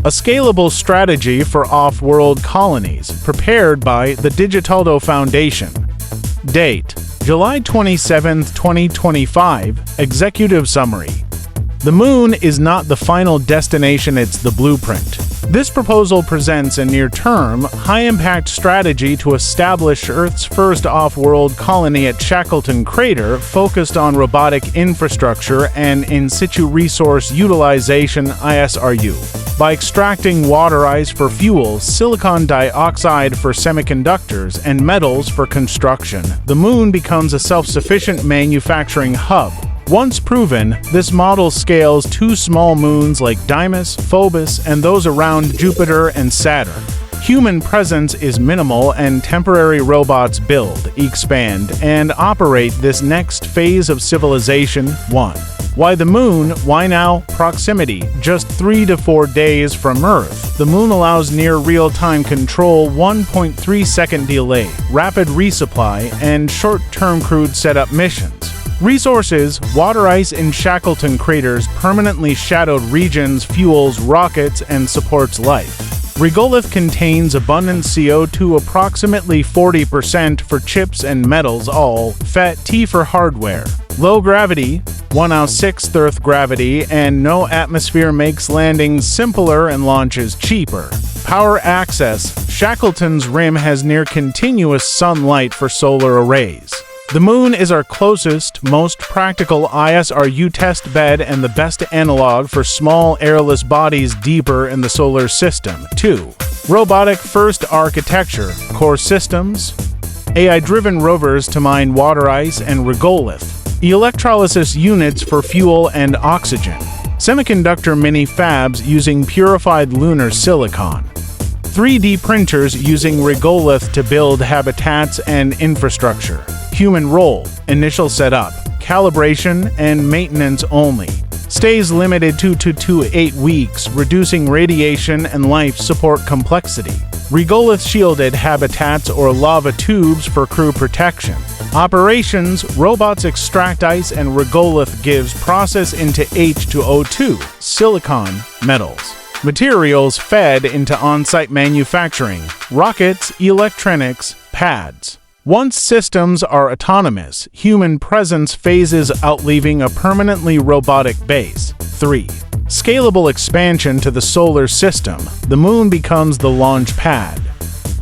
a scalable strategy for off-world colonies, prepared by the Digitaldo Foundation. Date: July 27, 2025. Executive Summary. The Moon is not the final destination, it's the blueprint. This proposal presents a near-term, high-impact strategy to establish Earth's first off-world colony at Shackleton Crater, focused on robotic infrastructure and in-situ resource utilization (ISRU). By extracting water ice for fuel, silicon dioxide for semiconductors, and metals for construction, the Moon becomes a self-sufficient manufacturing hub. Once proven, this model scales two small moons like Deimos, Phobos, and those around Jupiter and Saturn. Human presence is minimal and temporary robots build, expand, and operate this next phase of civilization. 1. Why the Moon? Why now? Proximity. Just 3 to 4 days from Earth, the Moon allows near real-time control, 1.3-second delay, rapid resupply, and short-term crewed setup missions. Resources: water ice in Shackleton Crater's permanently shadowed regions fuels rockets and supports life. Regolith contains abundant CO2, approximately 40% for chips and metals, all FAT for hardware. Low gravity, 1/6 Earth gravity, and no atmosphere makes landings simpler and launches cheaper. Power access: Shackleton's rim has near-continuous sunlight for solar arrays. The Moon is our closest, most practical ISRU test bed and the best analog for small airless bodies deeper in the solar system. 2. Robotic first architecture, core systems, AI-driven rovers to mine water ice and regolith, electrolysis units for fuel and oxygen, semiconductor mini fabs using purified lunar silicon, 3D printers using regolith to build habitats and infrastructure. Human role: initial setup, calibration, and maintenance only. Stays limited 2 to 8 weeks, reducing radiation and life support complexity. Regolith shielded habitats or lava tubes for crew protection. Operations: robots extract ice and regolith gives process into H2O2, silicon, metals. Materials fed into on-site manufacturing, rockets, electronics, pads. Once systems are autonomous, human presence phases out, leaving a permanently robotic base. 3. Scalable expansion to the solar system. The Moon becomes the launch pad.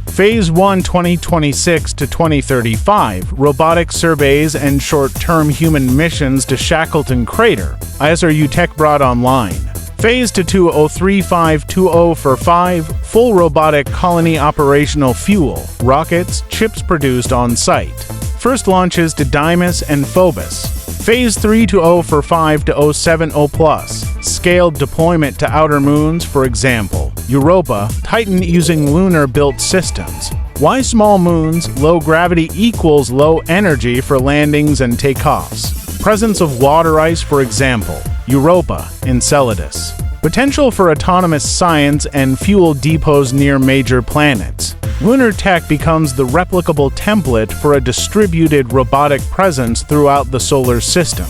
Phase 1 2026 to 2035, robotic surveys and short-term human missions to Shackleton Crater. ISRU tech brought online. Phase to 2035-2045, full robotic colony operational fuel, rockets, chips produced on site. First launches to Deimos and Phobos. Phase 3 2045-070+, scaled deployment to outer moons, for example, Europa, Titan using Lunar-built systems. Why small moons? Low gravity equals low energy for landings and takeoffs. Presence of water ice, for example, Europa, Enceladus. Potential for autonomous science and fuel depots near major planets. Lunar tech becomes the replicable template for a distributed robotic presence throughout the solar system.